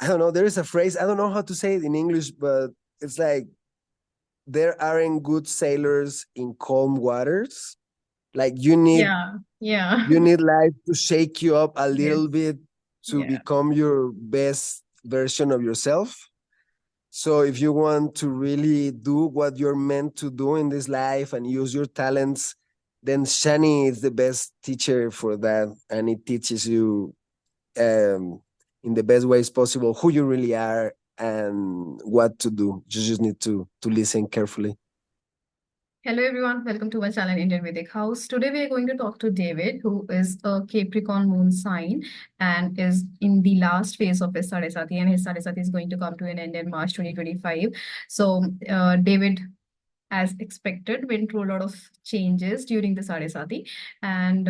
I don't know, there is a phrase, I don't know how to say it in English, but it's like, there aren't good sailors in calm waters. Like Yeah, yeah. you need life to shake you up a little Yes. bit to Yeah. become your best version of yourself. So if you want to really do what you're meant to do in this life and use your talents, then Shani is the best teacher for that, and it teaches you um, in the best ways possible who you really are and what to do. You just need to listen carefully. Hello, everyone. Welcome to my channel, Indian Vedic House. Today, we are going to talk to David, who is a Capricorn moon sign and is in the last phase of his Sadhe Sati, and his Sadhe Sati is going to come to an end in March 2025. So, David, as expected, went through a lot of changes during the Sadhe Sati, and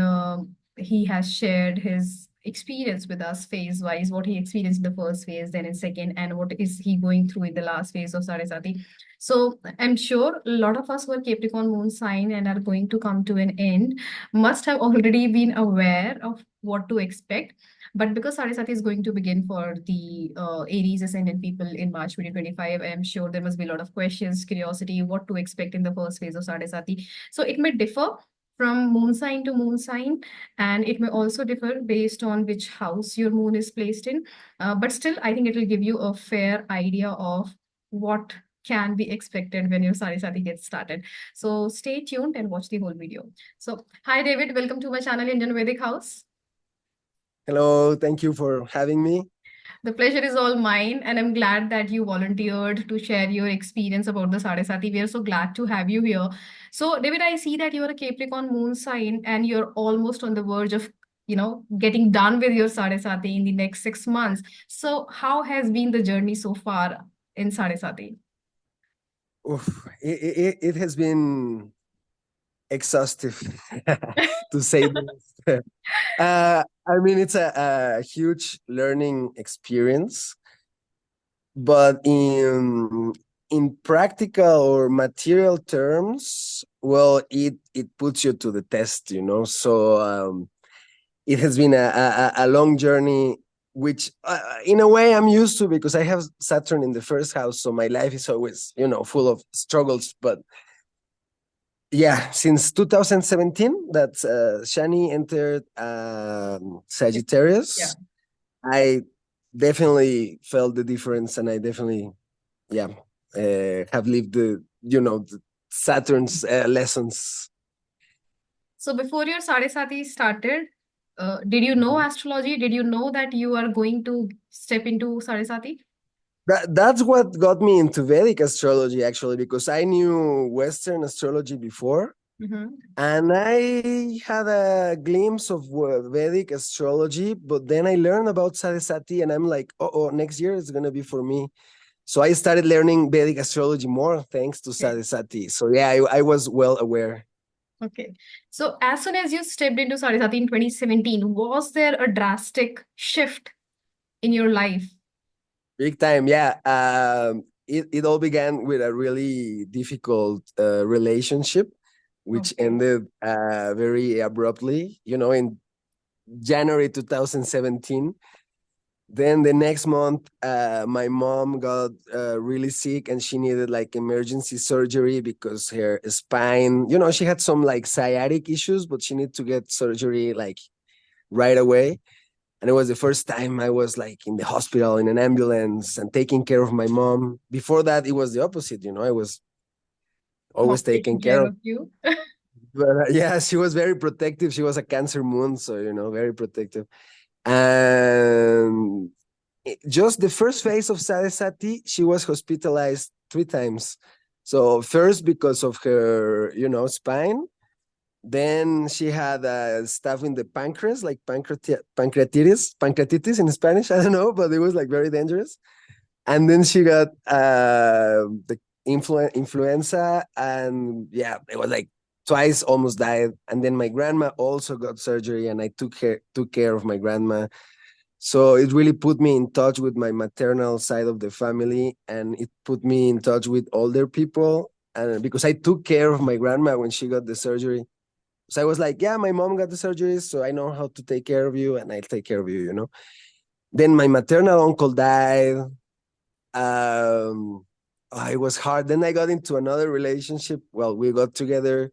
he has shared his experience with us phase wise, what he experienced in the first phase, then in second, and what is he going through in the last phase of Sadhe Sati. So I'm sure a lot of us who are Capricorn moon sign and are going to come to an end must have already been aware of what to expect. But because Sadhe Sati is going to begin for the Aries ascendant people in March 2025, I am sure there must be a lot of questions, curiosity, what to expect in the first phase of Sadhe Sati. So it may differ from moon sign to moon sign, and it may also differ based on which house your moon is placed in. But still, I think it will give you a fair idea of what can be expected when your Sadhe Sati gets started. So stay tuned and watch the whole video. So, hi David, welcome to my channel, Indian Vedic House. Hello, thank you for having me. The pleasure is all mine, and I'm glad that you volunteered to share your experience about the Sadhe Sati. We are so glad to have you here. So, David, I see that you are a Capricorn moon sign, and you're almost on the verge of, getting done with your Sadhe Sati in the next 6 months. So, how has been the journey so far in Sadhe Sati? Oof, it has been exhaustive, to say the least. I mean, it's a huge learning experience, but in practical or material terms, well, it puts you to the test, you know. So it has been a long journey, which in a way I'm used to because I have Saturn in the first house, so my life is always, you know, full of struggles. But yeah, since 2017, that Shani entered Yeah. Sagittarius, I definitely felt the difference, and I definitely, yeah, have lived the Saturn's lessons. So, before your Sadhe Sati started, did you know astrology? Did you know that you are going to step into Sadhe Sati? That's what got me into Vedic astrology, actually, because I knew Western astrology before, Mm-hmm. and I had a glimpse of Vedic astrology, but then I learned about Sadhe Sati, and I'm like, oh, next year it's gonna be for me. So I started learning Vedic astrology more thanks to Sadhe Sati. So yeah, I was well aware. Okay. So as soon as you stepped into Saraswati in 2017, was there a drastic shift in your life? Big time, yeah. It all began with a really difficult relationship, which Okay. ended very abruptly. You know, in January 2017. Then the next month, my mom got really sick and she needed like emergency surgery because her spine, you know, she had some like sciatic issues, but she needed to get surgery like right away. And it was the first time I was like in the hospital in an ambulance and taking care of my mom. Before that, it was the opposite, you know, I was always Mom taken taking care care of. of you. But yeah, she was very protective. She was a Cancer moon, so, you know, very protective. And just the first phase of Sadhe Sati, she was hospitalized 3 times. So first because of her, you know, spine. Then she had stuff in the pancreas, like pancreatitis in Spanish. I don't know, but it was like very dangerous. And then she got the influenza, and yeah, it was like twice almost died. And then my grandma also got surgery, and I took care of my grandma. So it really put me in touch with my maternal side of the family, and it put me in touch with older people. And because I took care of my grandma when she got the surgery, so I was like, yeah, my mom got the surgery, so I know how to take care of you, and I'll take care of you, you know. Then my maternal uncle died. It was hard. Then I got into another relationship. Well, we got together.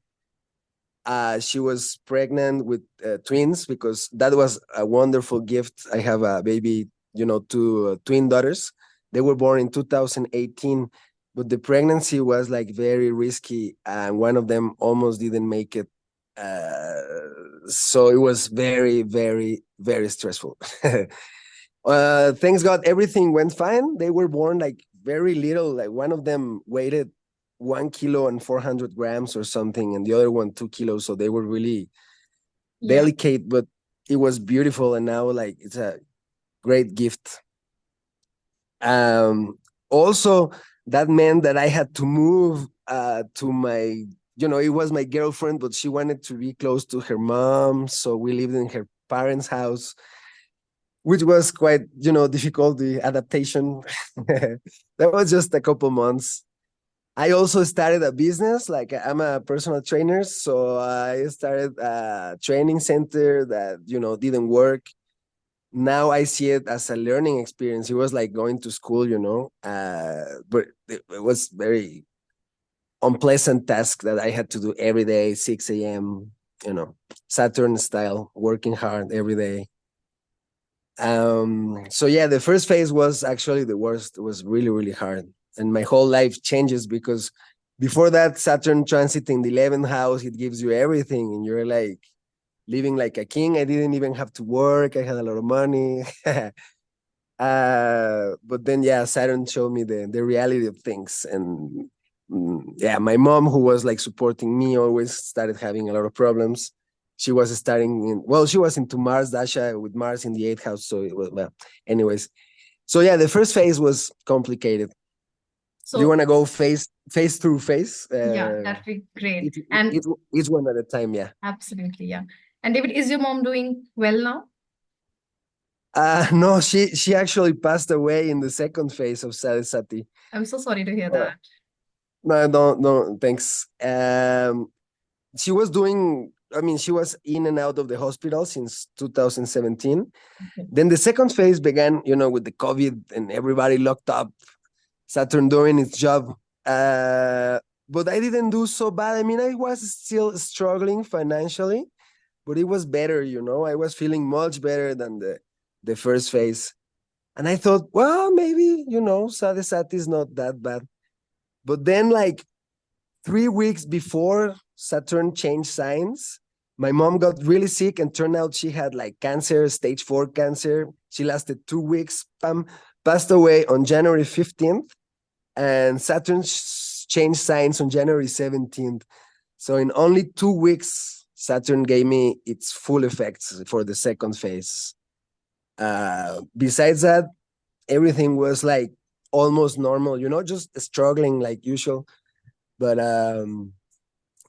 She was pregnant with twins, because that was a wonderful gift. I have a baby, two twin daughters. They were born in 2018, but the pregnancy was like very risky, and one of them almost didn't make it. So it was very, very, very stressful. Thanks God, everything went fine. They were born like very little. Like one of them weighed 1 kilo and 400 grams or something, and the other one 2 kilos. So they were really Yeah. delicate, but it was beautiful. And now, like, it's a great gift. Also, that meant that I had to move to my, it was my girlfriend, but she wanted to be close to her mom. So we lived in her parents' house, which was quite, difficult, the adaptation. That was just a couple months. I also started a business. Like, I'm a personal trainer, so I started a training center that, didn't work. Now I see it as a learning experience. It was like going to school, but it was very unpleasant task that I had to do every day, 6 a.m., Saturn style, working hard every day. So yeah, the first phase was actually the worst. It was really, really hard. And my whole life changes, because before that, Saturn transit in the 11th house, it gives you everything, and you're like living like a king. I didn't even have to work. I had a lot of money. But then, yeah, Saturn showed me the reality of things. And yeah, my mom, who was like supporting me, always started having a lot of problems. She was she was into Mars Dasha, with Mars in the 8th house. So it was, well, anyways. So yeah, the first phase was complicated. Do you So want to go phase through phase? yeah, that'd be great. It, And it's one at a time, yeah. absolutely, yeah. And David, is your mom doing well now? No, she actually passed away in the second phase of Sadhe Sati. I'm so sorry to hear Uh, that. no, don't, thanks. She was doing, I mean, she was in and out of the hospital since 2017. Okay. Then the second phase began, with the COVID and everybody locked up, Saturn doing its job. But I didn't do so bad. I mean, I was still struggling financially, but it was better, I was feeling much better than the first phase. And I thought, well, maybe, Sadhe Sati is not that bad. But then, like 3 weeks before Saturn changed signs, my mom got really sick, and turned out she had like cancer, stage 4 cancer. She lasted 2 weeks, passed away on January 15th, and Saturn changed signs on January 17th. So in only 2 weeks, Saturn gave me its full effects for the second phase. Besides that, everything was like almost normal, just struggling like usual. But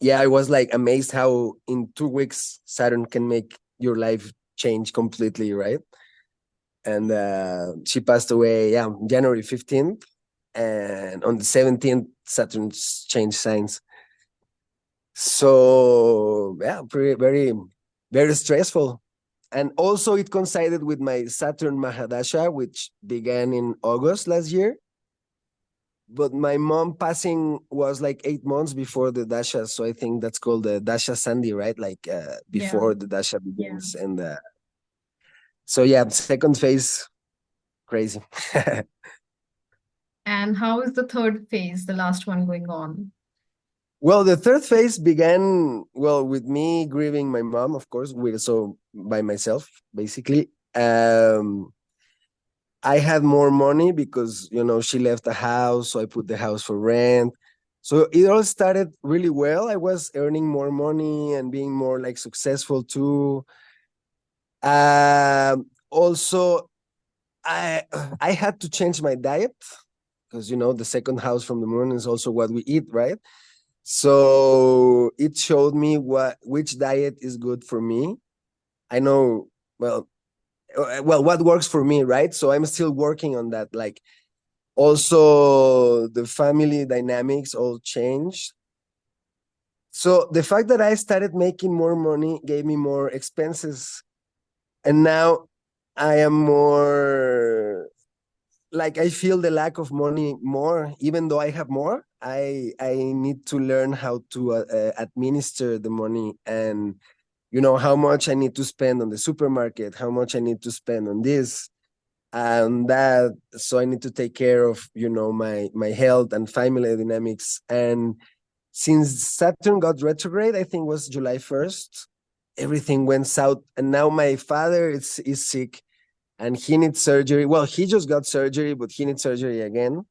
yeah, I was like amazed how in 2 weeks Saturn can make your life change completely, right? And she passed away, yeah, January 15th. And on the 17th, Saturn changed signs. So yeah, very, very stressful. And also it coincided with my Saturn Mahadasha, which began in August last year. But my mom passing was like 8 months before the Dasha. So I think that's called the Dasha Sandy, right? Like Yeah, before the Dasha yeah. begins. And so yeah, second phase, crazy. And how is the third phase, the last one, going on? Well, the third phase began, well, with me grieving my mom, of course, so by myself, basically. I had more money because, she left the house, so I put the house for rent. So it all started really well. I was earning more money and being more like successful too. Also, I I had to change my diet, because the second house from the moon is also what we eat, right? So it showed me which diet is good for me. I know, what works for me, right? So I'm still working on that. Like, also the family dynamics all changed. So the fact that I started making more money gave me more expenses. And now I am more like I feel the lack of money more, even though I have more. I need to learn how to administer the money, and how much I need to spend on the supermarket, how much I need to spend on this and that. So I need to take care of my health and family dynamics. And since Saturn got retrograde, I think was July 1st, everything went south. And now my father is sick and he needs surgery. Well, he just got surgery, but he needs surgery again.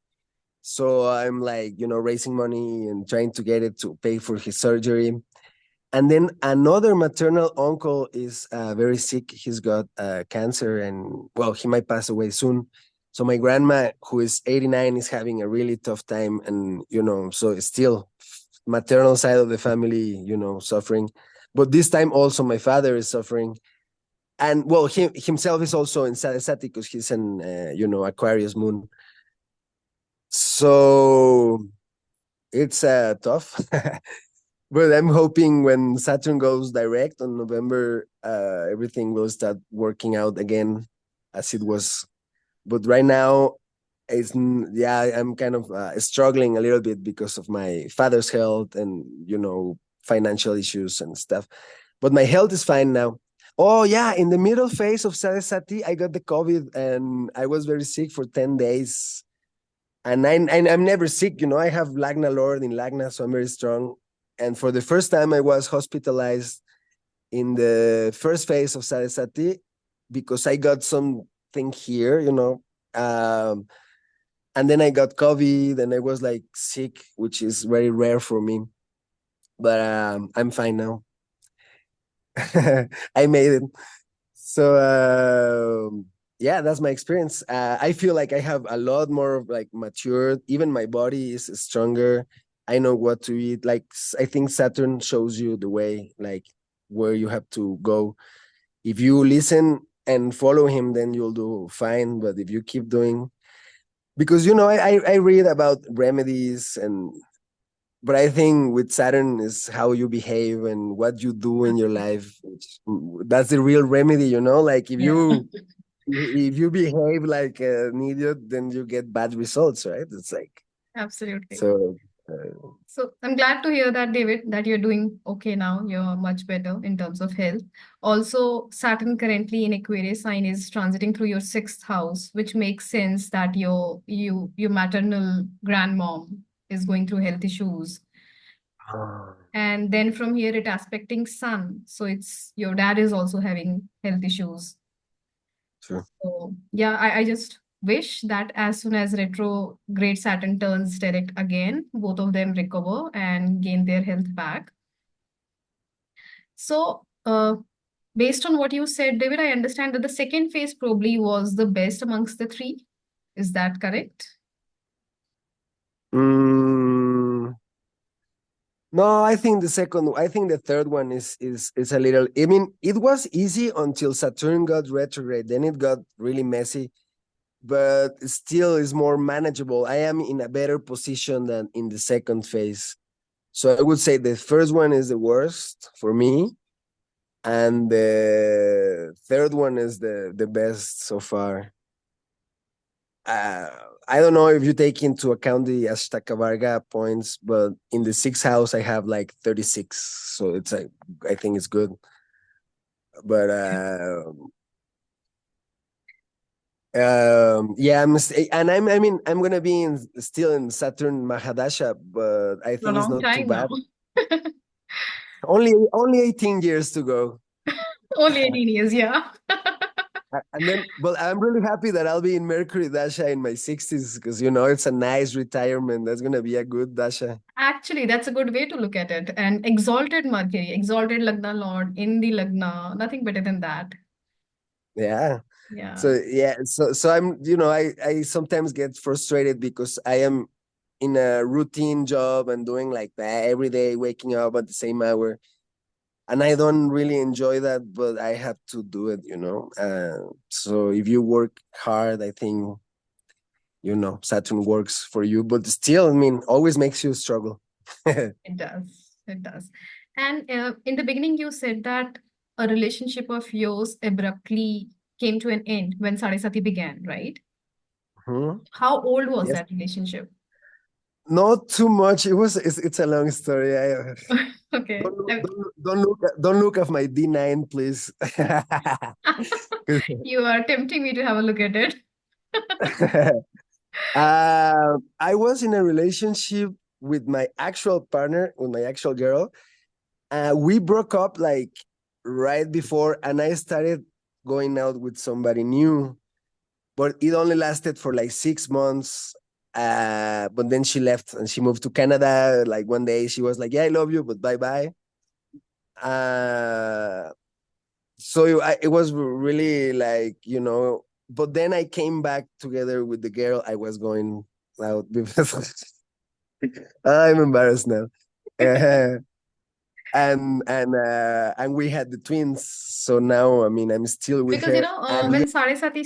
So I'm like, raising money and trying to get it to pay for his surgery. And then another maternal uncle is very sick. He's got cancer, and well, he might pass away soon. So my grandma, who is 89, is having a really tough time, and so it's still maternal side of the family, suffering. But this time also my father is suffering, and well, he himself is also in Sadhe Sati because he's in Aquarius moon. So it's tough. But I'm hoping when Saturn goes direct on November, everything will start working out again as it was. But right now, I'm kind of struggling a little bit because of my father's health and financial issues and stuff. But my health is fine now. Oh yeah, in the middle phase of Sadhe Sati, I got the COVID and I was very sick for 10 days. And I'm never sick, I have Lagna Lord in Lagna, so I'm very strong. And for the first time, I was hospitalized in the first phase of Sadhe Sati because I got something here, and then I got COVID and I was like sick, which is very rare for me. But I'm fine now. I made it. So yeah, that's my experience. I feel like I have a lot more like matured. Even my body is stronger. I know what to eat. Like I think Saturn shows you the way, like where you have to go. If you listen and follow him, then you'll do fine. But if you keep doing, because I read about remedies but I think with Saturn is how you behave and what you do in your life. That's the real remedy, Like Yeah, if you behave like an idiot, then you get bad results, right? It's like absolutely. so. So I'm glad to hear that, David, that you're doing okay now. You're much better in terms of health. Also, Saturn currently in Aquarius sign is transiting through your sixth house, which makes sense that your maternal grandmom is going through health issues. And then from here it aspecting Sun. So it's your dad is also having health issues. Sure. So yeah, I just wish that as soon as retrograde Saturn turns direct again, both of them recover and gain their health back. So based on what you said, David, I understand that the second phase probably was the best amongst the three. Is that correct? Mm, no, I think the third one is a little. I mean, it was easy until Saturn got retrograde. Then it got really messy, but it still is more manageable. I am in a better position than in the second phase. So I would say the first one is the worst for me, and the third one is the best so far. Uh, I don't know if you take into account the Ashtaka points, but in the sixth house I have like 36, so it's like I think it's good. But yeah, I mean I'm gonna be still in Saturn Mahadasha, but I For a think it's long not too time now. bad. Only 18 years to go. Only 18 years, yeah. And then, but I'm really happy that I'll be in Mercury Dasha in my 60s because it's a nice retirement. That's gonna be a good Dasha. Actually, that's a good way to look at it. And exalted Mercury, exalted Lagna Lord in the Lagna, nothing better than that. Yeah. Yeah. So yeah, so I'm I sometimes get frustrated because I am in a routine job and doing like that every day, waking up at the same hour, and I don't really enjoy that, but I have to do it. So if you work hard, I think Saturn works for you, but still, I mean, always makes you struggle. It does. It does. And in the beginning, you said that a relationship of yours abruptly came to an end when Sadhe Sati began, right? Mhm. How old was Yes. that relationship? Not too much. It's a long story. Okay. Don't look at my D9, please. 'Cause, You are tempting me to have a look at it. I was in a relationship with my actual partner, with my actual girl. We broke up like right before, and I started going out with somebody new. But it only lasted for like 6 months. But then she left and she moved to Canada. Like one day she was like, "Yeah, I love you, but bye bye." Uh, it was really like, but then I came back together with the girl I was going out because I'm embarrassed now. Uh, and we had the twins. So now, I mean, I'm still with Because her. And when Sadhe Sati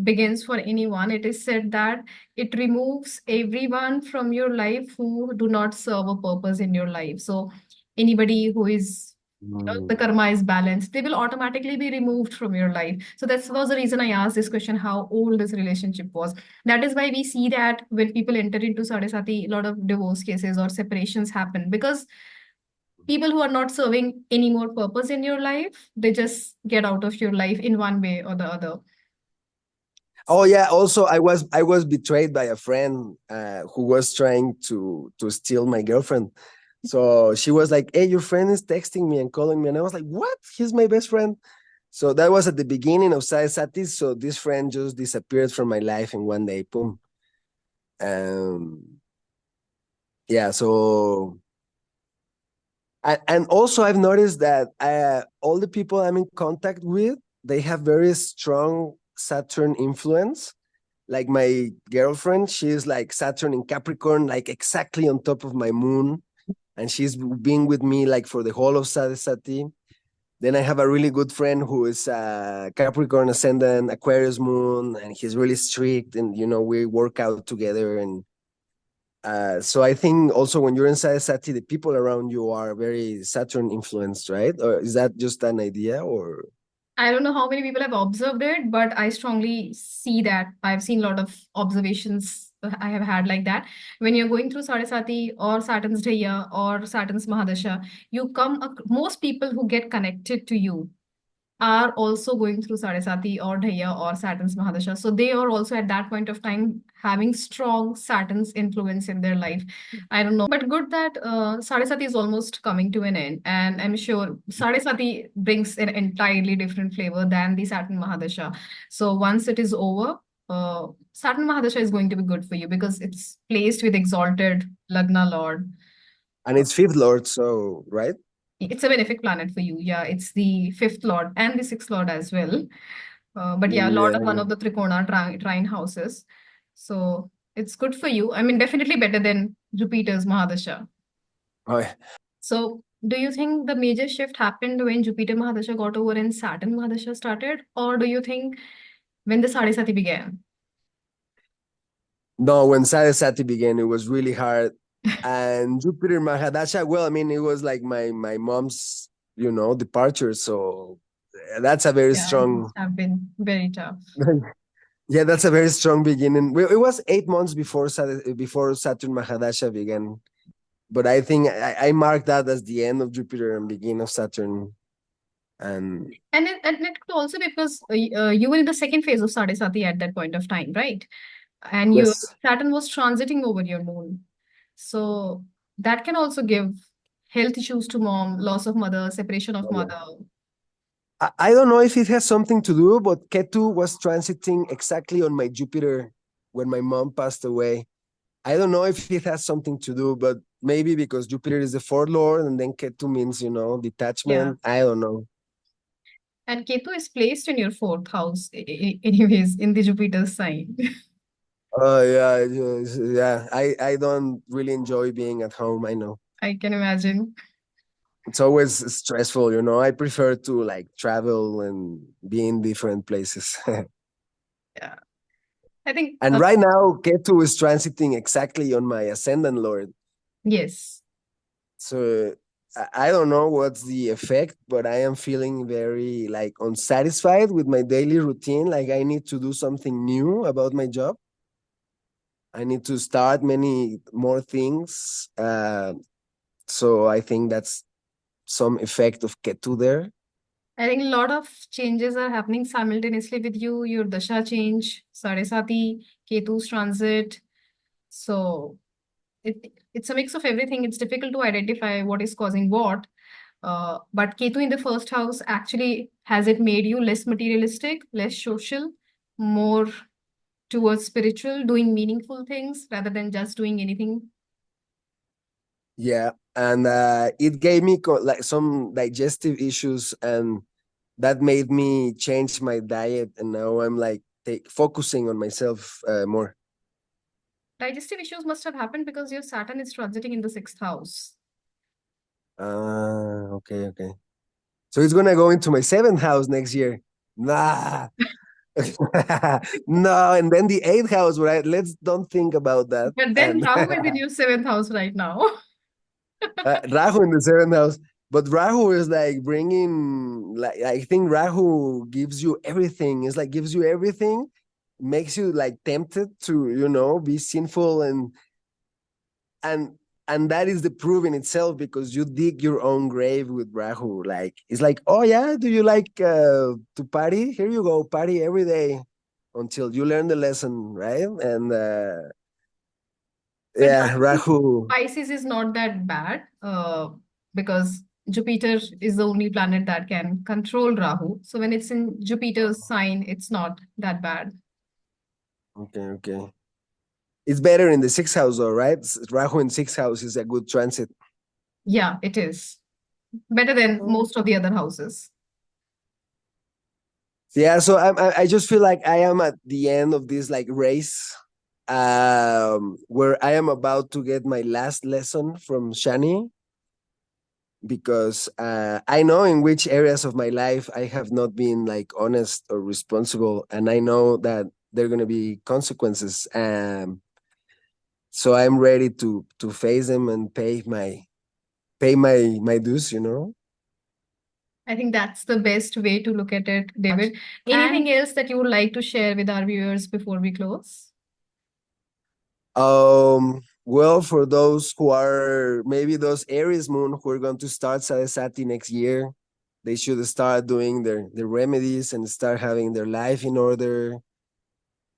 begins for anyone, it is said that it removes everyone from your life who do not serve a purpose in your life. So anybody who is, the mm, karma is balanced, they will automatically be removed from your life. So that was the reason I asked this question, how old this relationship was. That is why we see that when people enter into Sadhe Sati, a lot of divorce cases or separations happen because people who are not serving any more purpose in your life, they just get out of your life in one way or the other. oh yeah, also I was betrayed by a friend who was trying to steal my girlfriend. So she was like, "Hey, your friend is texting me and calling me," and I was like, "What? He's my best friend." So that was at the beginning of Sadhe Sati. So this friend just disappeared from my life in one day. Boom. Um, yeah. So and also I've noticed that all the people I'm in contact with, they have very strong Saturn influence. Like my girlfriend, she's like Saturn in Capricorn, like exactly on top of my moon, and she's been with me like for the whole of Sadhe Sati. Then I have a really good friend who is Capricorn ascendant, Aquarius moon, and he's really strict, and we work out together. And so I think also when you're in Sadhe Sati, the people around you are very Saturn influenced, right? Or is that just an idea? Or I don't know how many people have observed it, but I strongly see that. I've seen a lot of observations I have had like that. When you're going through Sarasati or Saturn's Daya or Saturn's Mahadasha, most people who get connected to you are also going through Sarasati or Dhaya or Saturn's Mahadasha. So they are also at that point of time having strong Saturn's influence in their life. I don't know, but good that Sarasati is almost coming to an end. And I'm sure Sarasati brings an entirely different flavor than the Saturn Mahadasha. So once it is over, Saturn Mahadasha is going to be good for you because it's placed with exalted Lagna Lord. and it's fifth lord, so right? It's a benefic planet for you. Yeah, it's the fifth lord and the sixth lord as well. But yeah, Lord of one Yeah. of the Trikona trine houses. So it's good for you. I mean, definitely better than Jupiter's Mahadasha. Oh, yeah. So do you think the major shift happened when Jupiter Mahadasha got over and Saturn Mahadasha started? Or do you think when the Sadhe Sati began? No, when Sadhe Sati began, it was really hard. And Jupiter Mahadasha, well, I mean, it was like my mom's, departure. So that's a very Yeah, it must strong, have been very tough. yeah, that's a very strong beginning. Well, it was 8 months before Saturn Mahadasha began. But I think I marked that as the end of Jupiter and beginning of Saturn. And And it could also be because you were in the second phase of Sadhe Sati at that point of time, right? And your yes, Saturn was transiting over your moon. So that can also give health issues to mom, loss of mother, separation of oh, yeah. mother. I don't know if it has something to do, but Ketu was transiting exactly on my Jupiter when my mom passed away. I don't know if it has something to do, but maybe because Jupiter is the fourth lord and then Ketu means, Yeah. detachment. I don't know. And Ketu is placed in your fourth house, anyways, in the Jupiter sign. Oh yeah, yeah. I don't really enjoy being at home. I know I can imagine. it's always stressful. I prefer to like travel and be in different places. Yeah. I think, And right now, Ketu is transiting exactly on my ascendant lord. yes. So I don't know what's the effect, but I am feeling very like unsatisfied with my daily routine. Like I need to do something new about my job. I need to start many more things. So I think that's some effect of Ketu there. I think a lot of changes are happening simultaneously with you. Your dasha change, Sadhe Sati, Ketu's transit. So it's a mix of everything. It's difficult to identify what is causing what. But Ketu in the first house actually has it made you less materialistic, less social, more towards spiritual, doing meaningful things rather than just doing anything. Yeah, and it gave me like some digestive issues, and that made me change my diet. And now I'm like focusing on myself more. Digestive issues must have happened because your Saturn is transiting in the sixth house. Okay, okay. So it's gonna go into my seventh house next year. Nah. No, and then the eighth house, right? Let's don't think about that. But then And Rahu is in your seventh house right now. Rahu in the seventh house. But Rahu is like bringing, like, I think Rahu gives you everything. It's like gives you everything, makes you like tempted to, be sinful, and and that is the proof in itself, because you dig your own grave with Rahu. Like it's like, oh yeah, do you like to party? Here you go, party every day until you learn the lesson, right? And But yeah, Rahu. Pisces is not that bad because Jupiter is the only planet that can control Rahu. So when it's in Jupiter's sign, it's not that bad. Okay, okay. It's better in the sixth house, though, right? Rahu in sixth house is a good transit. Yeah, it is better than Oh. most of the other houses. Yeah, so I just feel like I am at the end of this like race, where I am about to get my last lesson from Shani, because I know in which areas of my life I have not been like honest or responsible, and I know that there are going to be consequences. So I'm ready to face them and pay my dues. I think that's the best way to look at it, David. Anything else that you would like to share with our viewers before we close? Well, for those who are maybe those Aries moon who are going to start Sadhe Sati next year, they should start doing their remedies and start having their life in order.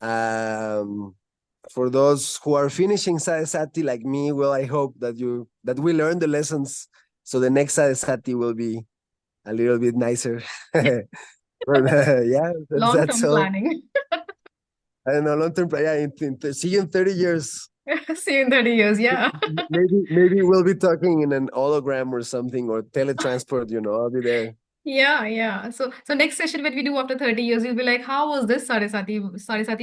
Um, for those who are finishing Sadhe Sati like me, well, I hope that we learn the lessons, so the next Sadhe Sati will be a little bit nicer. But yeah, that's Long-term all. planning. I don't know, long term. Yeah, see you in 30 years. See you in 30 years. Yeah. Maybe we'll be talking in an hologram or something, or teletransport. I'll be there. Yeah, yeah. So next session when we do after 30 years, you'll be like, how was this Sadhe Sati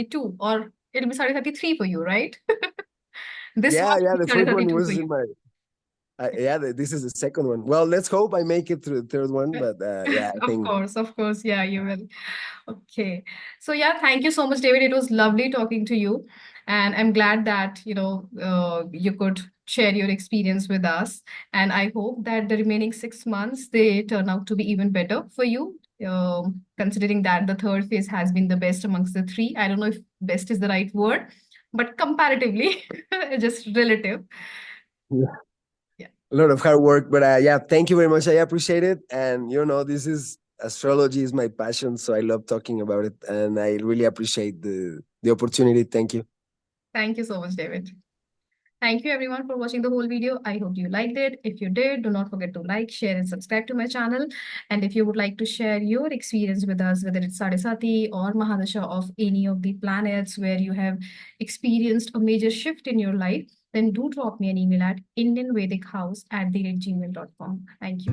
2? Or it'll be Sadhe Sati 3 for you, right? This one Yeah, yeah. will The be Sadhe first Sati one 2 for was in you. my. Yeah, this is the second one. Well, let's hope I make it through the third one. But yeah, I Of think. course, of course. Yeah, you will. Okay. So yeah, thank you so much, David. It was lovely talking to you. And I'm glad that, you could share your experience with us. And I hope that the remaining 6 months, they turn out to be even better for you. Considering that the third phase has been the best amongst the three. I don't know if best is the right word, but comparatively, just relative. Yeah. Yeah. A lot of hard work, but yeah, thank you very much. I appreciate it, and this is astrology is my passion, so I love talking about it, and I really appreciate the opportunity. Thank you. Thank you so much, David. Thank you everyone for watching the whole video. I hope you liked it. If you did, do not forget to like, share, and subscribe to my channel. And if you would like to share your experience with us, whether it's Sadhe Sati or Mahadasha of any of the planets where you have experienced a major shift in your life, then do drop me an email at indianvedichouse@gmail.com. Thank you.